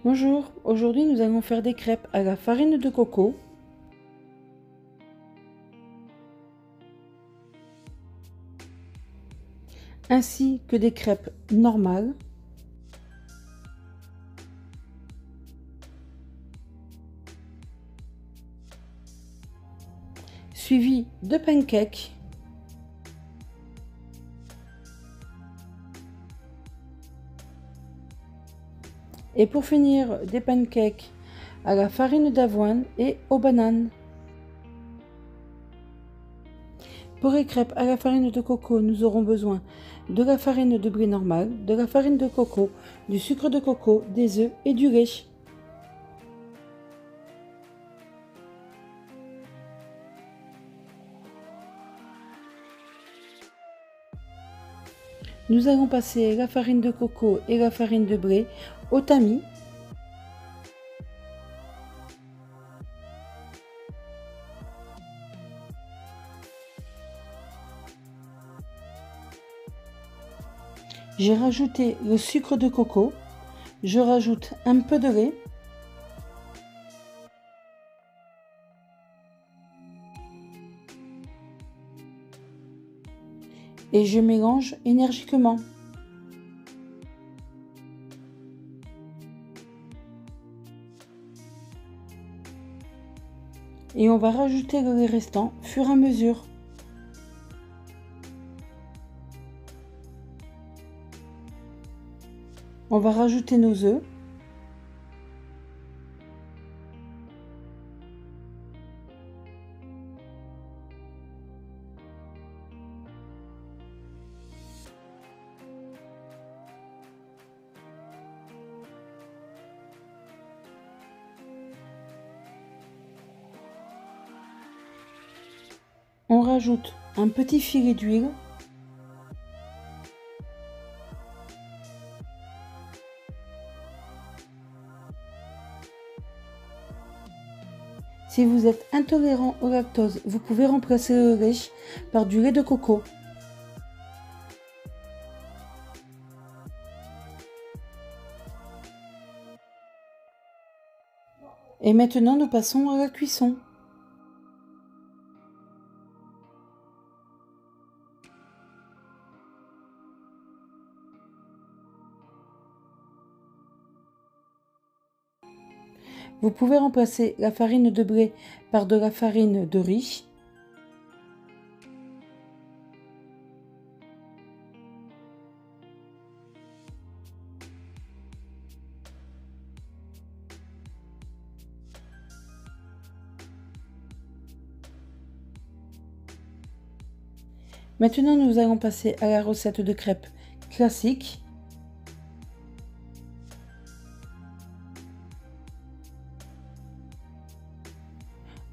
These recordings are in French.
Bonjour, aujourd'hui nous allons faire des crêpes à la farine de coco. Ainsi que des crêpes normales. Suivi de pancakes. Et pour finir, des pancakes à la farine d'avoine et aux bananes. Pour les crêpes à la farine de coco, nous aurons besoin de la farine de blé normale, de la farine de coco, du sucre de coco, des œufs et du lait. Nous allons passer la farine de coco et la farine de blé au tamis. J'ai rajouté le sucre de coco. Je rajoute un peu de lait. Et je mélange énergiquement. Et on va rajouter le lait restant au fur et à mesure. On va rajouter nos œufs. On rajoute un petit filet d'huile. Si vous êtes intolérant au lactose, vous pouvez remplacer le lait par du lait de coco. Et maintenant, nous passons à la cuisson. Vous pouvez remplacer la farine de blé par de la farine de riz. Maintenant, nous allons passer à la recette de crêpes classique.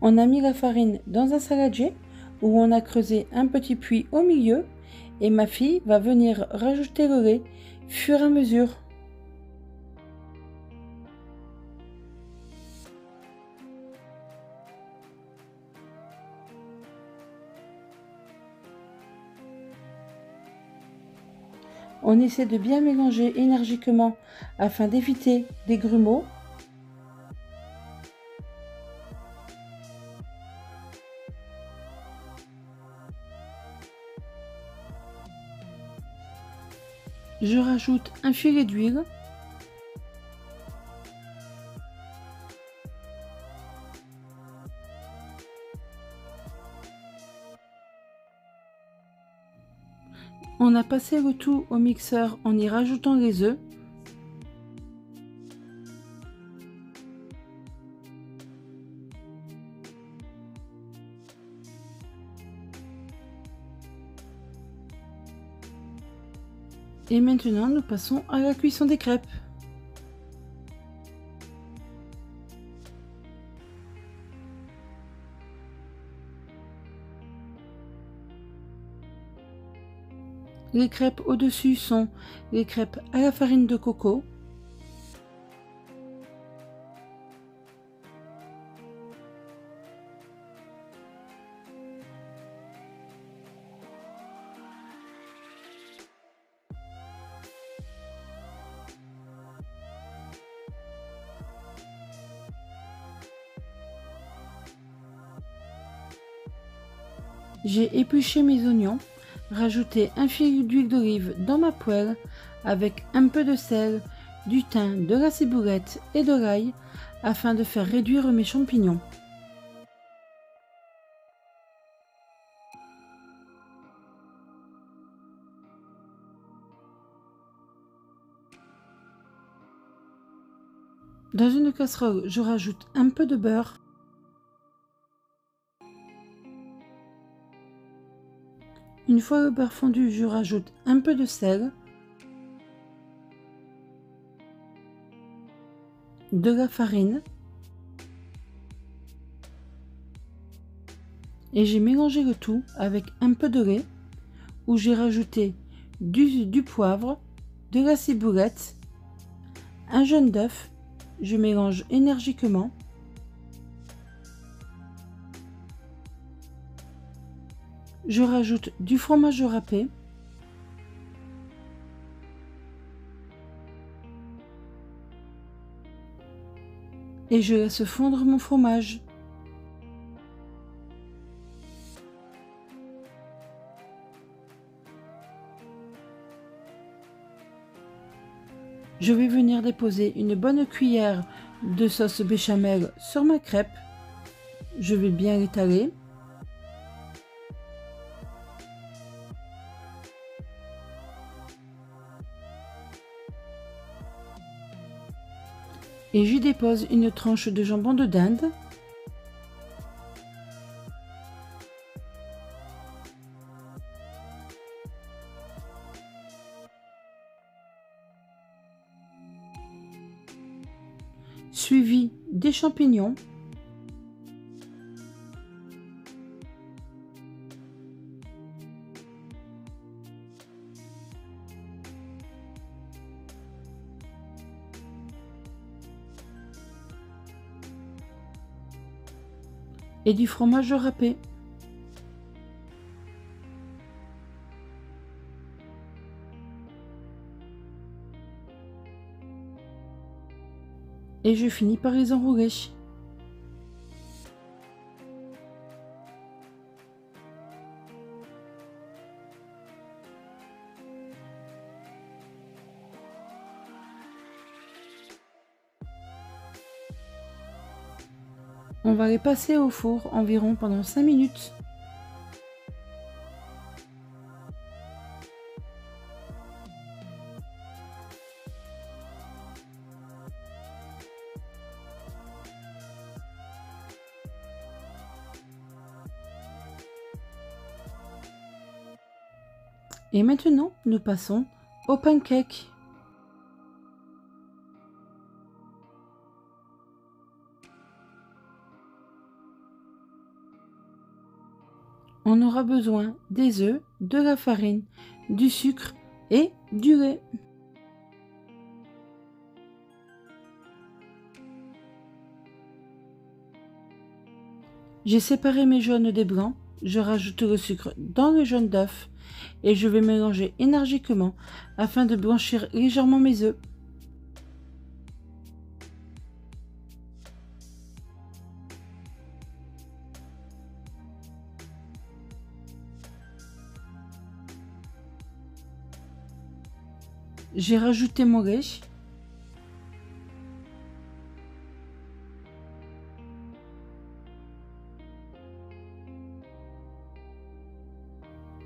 On a mis la farine dans un saladier où on a creusé un petit puits au milieu et ma fille va venir rajouter le lait au fur et à mesure. On essaie de bien mélanger énergiquement afin d'éviter des grumeaux. Je rajoute un filet d'huile. On a passé le tout au mixeur en y rajoutant les œufs. Et maintenant, nous passons à la cuisson des crêpes. Les crêpes au-dessus sont les crêpes à la farine de coco. J'ai épluché mes oignons, rajouté un fil d'huile d'olive dans ma poêle avec un peu de sel, du thym, de la ciboulette et de l'ail afin de faire réduire mes champignons. Dans une casserole, je rajoute un peu de beurre. Une fois le beurre fondu, je rajoute un peu de sel, de la farine et j'ai mélangé le tout avec un peu de lait où j'ai rajouté du poivre, de la ciboulette, un jaune d'œuf. Je mélange énergiquement. Je rajoute du fromage râpé. Et je laisse fondre mon fromage. Je vais venir déposer une bonne cuillère de sauce béchamel sur ma crêpe. Je vais bien l'étaler. Et j'y dépose une tranche de jambon de dinde. Suivi des champignons. Et du fromage râpé. Et je finis par les enrouler. On va les passer au four environ pendant 5 minutes. Et maintenant, nous passons au pancake. On aura besoin des œufs, de la farine, du sucre et du lait. J'ai séparé mes jaunes des blancs. Je rajoute le sucre dans le jaune d'œuf et je vais mélanger énergiquement afin de blanchir légèrement mes œufs. J'ai rajouté mon lait.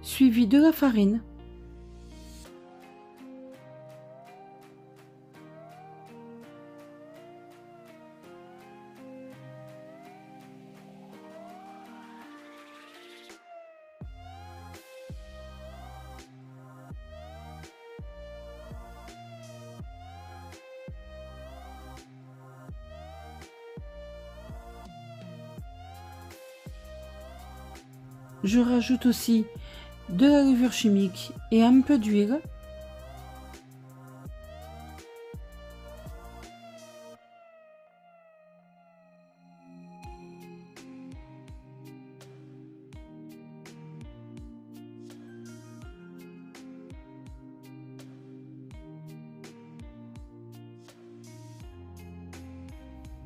Suivi de la farine. Je rajoute aussi de la levure chimique et un peu d'huile.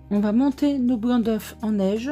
On va monter nos blancs d'œufs en neige.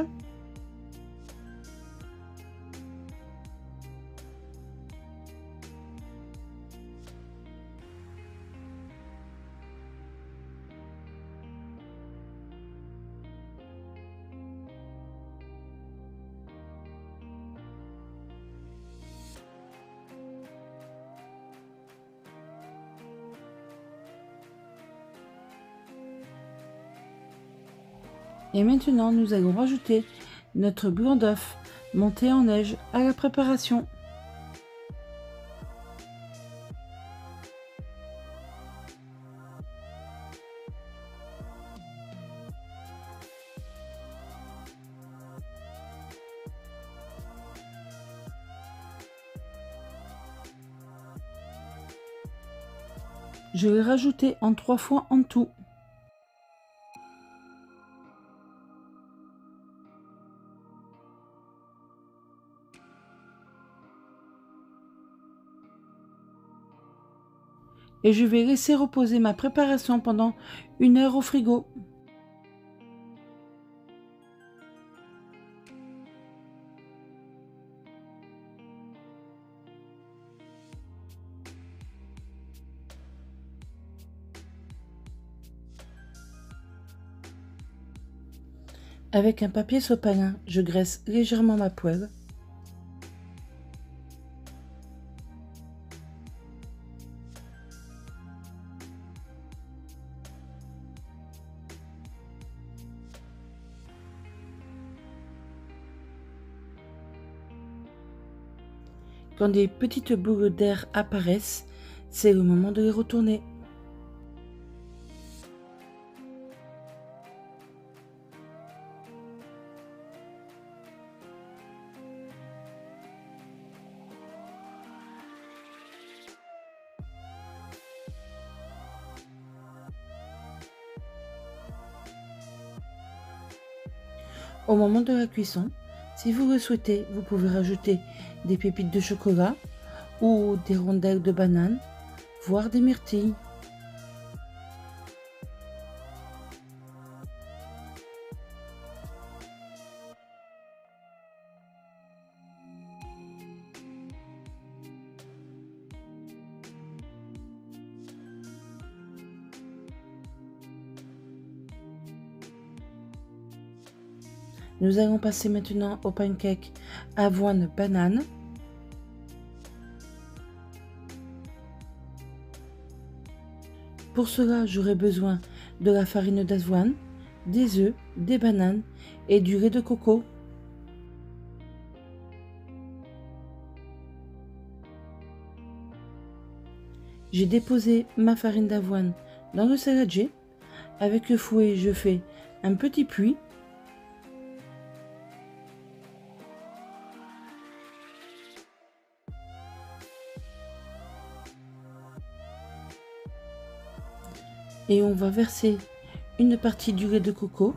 Et maintenant, nous allons rajouter notre blanc d'œuf monté en neige à la préparation. Je vais rajouter en 3 fois en tout. Et je vais laisser reposer ma préparation pendant 1 heure au frigo. Avec un papier sopalin, je graisse légèrement ma poêle. Quand des petites boules d'air apparaissent, c'est le moment de les retourner. Au moment de la cuisson, si vous le souhaitez, vous pouvez rajouter des pépites de chocolat ou des rondelles de banane, voire des myrtilles. Nous allons passer maintenant au pancake avoine banane. Pour cela, j'aurai besoin de la farine d'avoine, des œufs, des bananes et du lait de coco. J'ai déposé ma farine d'avoine dans le saladier. Avec le fouet, je fais un petit puits. Et on va verser une partie du lait de coco.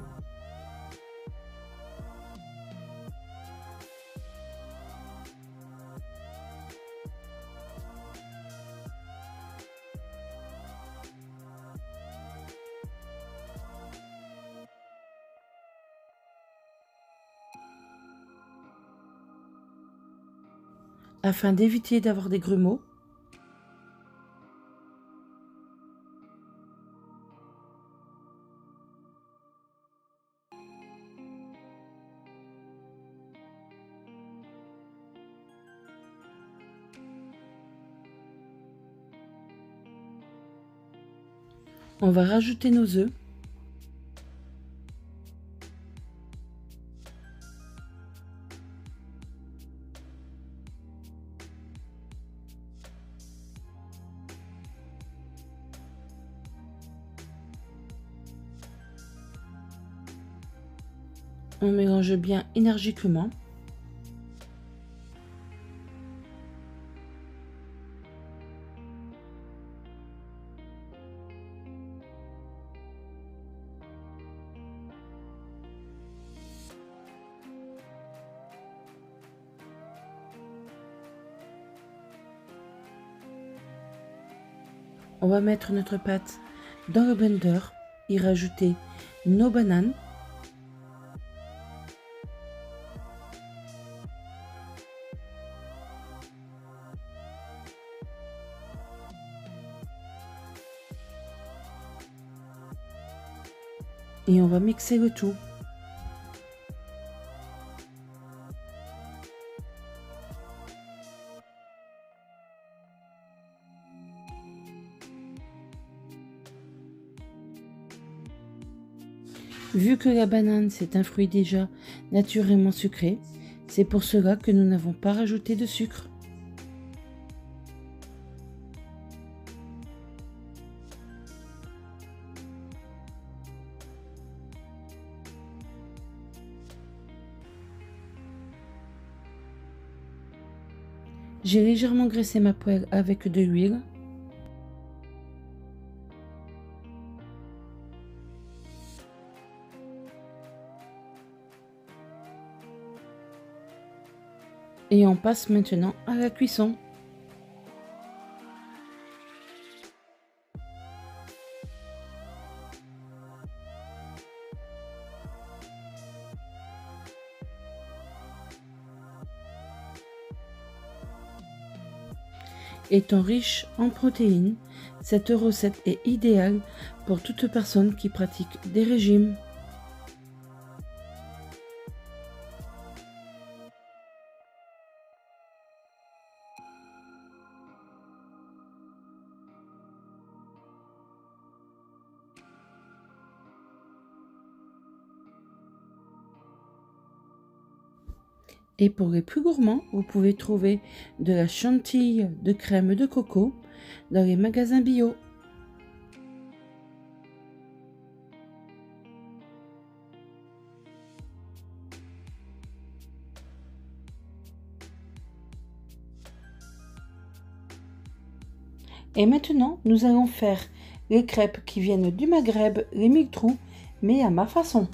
Afin d'éviter d'avoir des grumeaux. On va rajouter nos œufs. On mélange bien énergiquement. On va mettre notre pâte dans le blender, y rajouter nos bananes. Et on va mixer le tout. Vu que la banane c'est un fruit déjà naturellement sucré, c'est pour cela que nous n'avons pas rajouté de sucre. J'ai légèrement graissé ma poêle avec de l'huile. Et on passe maintenant à la cuisson. Étant riche en protéines, cette recette est idéale pour toute personne qui pratique des régimes. Et pour les plus gourmands, vous pouvez trouver de la chantilly de crème de coco dans les magasins bio. Et maintenant, nous allons faire les crêpes qui viennent du Maghreb, les mille-trous, mais à ma façon.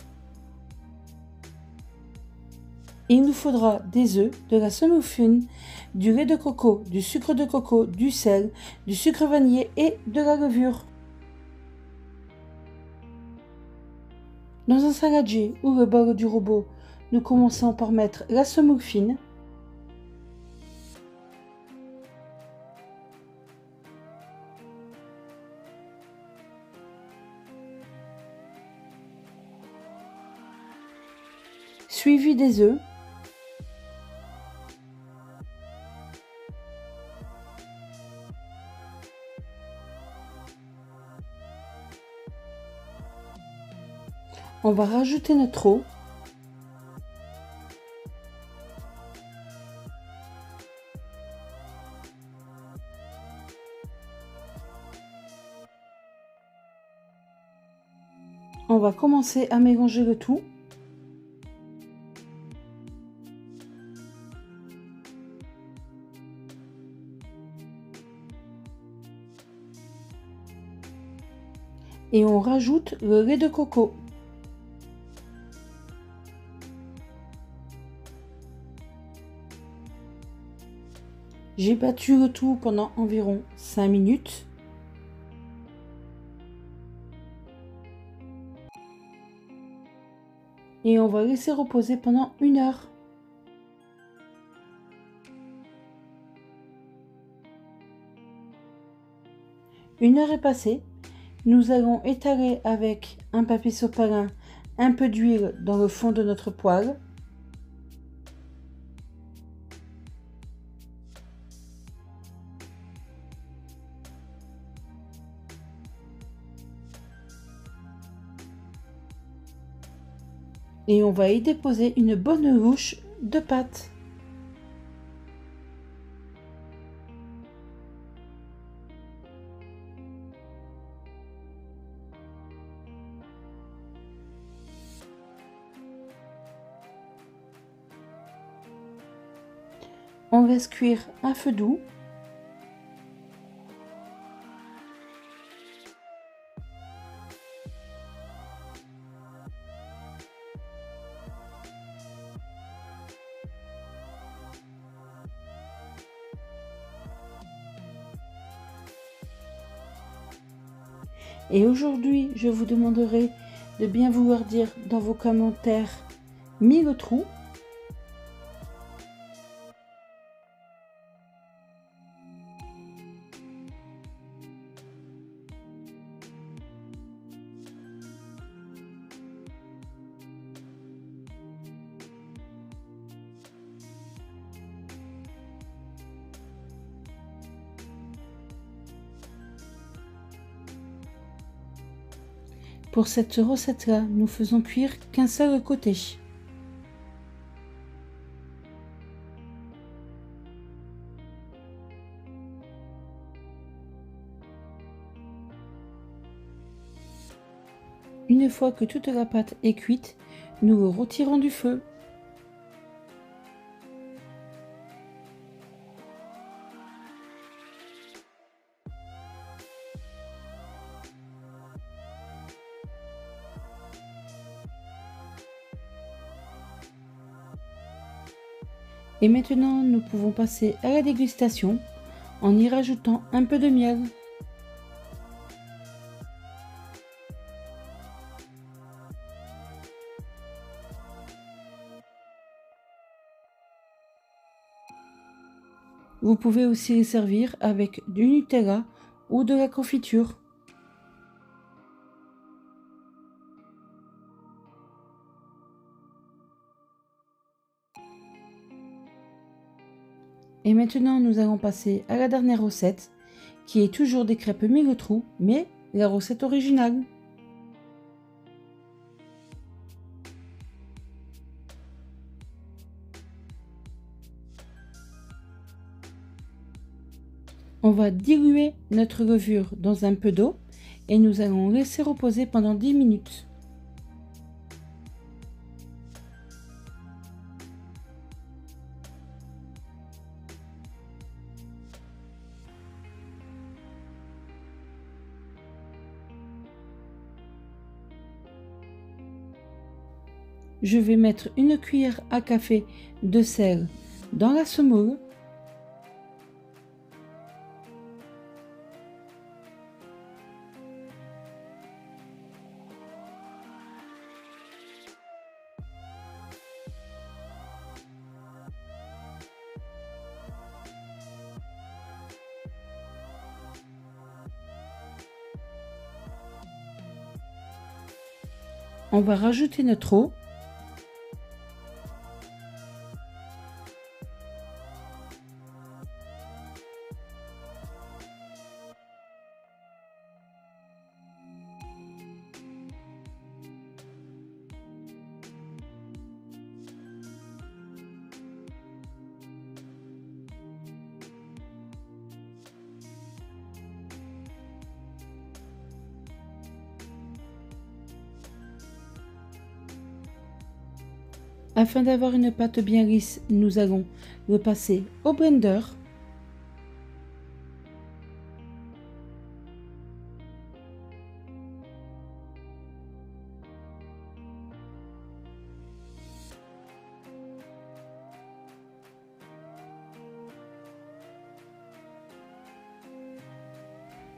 Il nous faudra des œufs, de la semoule fine, du lait de coco, du sucre de coco, du sel, du sucre vanillé et de la levure. Dans un saladier ou le bol du robot, nous commençons par mettre la semoule fine. Suivi des œufs. On va rajouter notre eau. On va commencer à mélanger le tout. Et on rajoute le lait de coco. J'ai battu le tout pendant environ 5 minutes. Et on va laisser reposer pendant 1 heure. Une heure est passée. Nous allons étaler avec un papier sopalin un peu d'huile dans le fond de notre poêle. Et on va y déposer une bonne louche de pâte. On laisse cuire à feu doux. Et aujourd'hui, je vous demanderai de bien vouloir dire dans vos commentaires 1000 trous. Pour cette recette-là, nous faisons cuire qu'un seul côté. Une fois que toute la pâte est cuite, nous le retirons du feu. Et maintenant, nous pouvons passer à la dégustation en y rajoutant un peu de miel. Vous pouvez aussi les servir avec du Nutella ou de la confiture. Et maintenant, nous allons passer à la dernière recette, qui est toujours des crêpes mille trous, mais la recette originale. On va diluer notre levure dans un peu d'eau et nous allons laisser reposer pendant 10 minutes. Je vais mettre une cuillère à café de sel dans la semoule. On va rajouter notre eau. Afin d'avoir une pâte bien lisse, nous allons le passer au blender.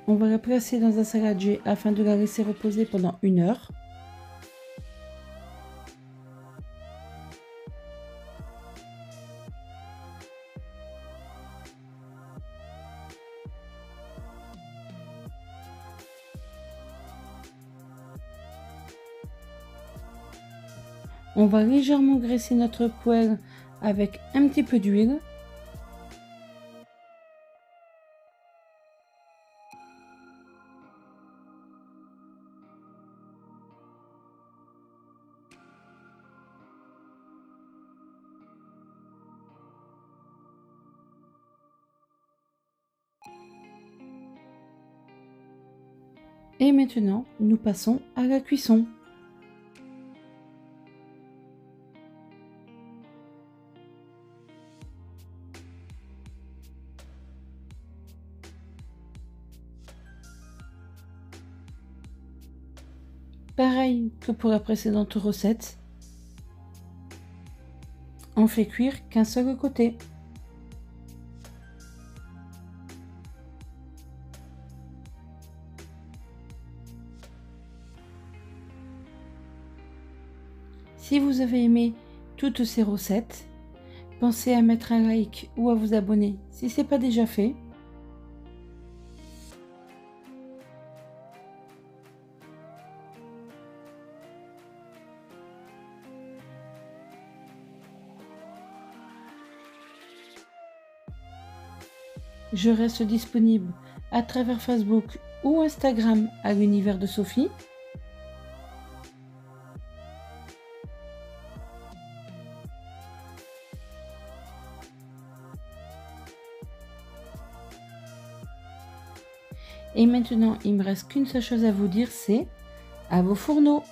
On va la placer dans un saladier afin de la laisser reposer pendant 1 heure. On va légèrement graisser notre poêle avec un petit peu d'huile. Et maintenant, nous passons à la cuisson. Pareil que pour la précédente recette, on fait cuire qu'un seul côté. Si vous avez aimé toutes ces recettes, pensez à mettre un like ou à vous abonner si ce n'est pas déjà fait. Je reste disponible à travers Facebook ou Instagram à l'univers de Sophie. Et maintenant, il me reste qu'une seule chose à vous dire, c'est à vos fourneaux!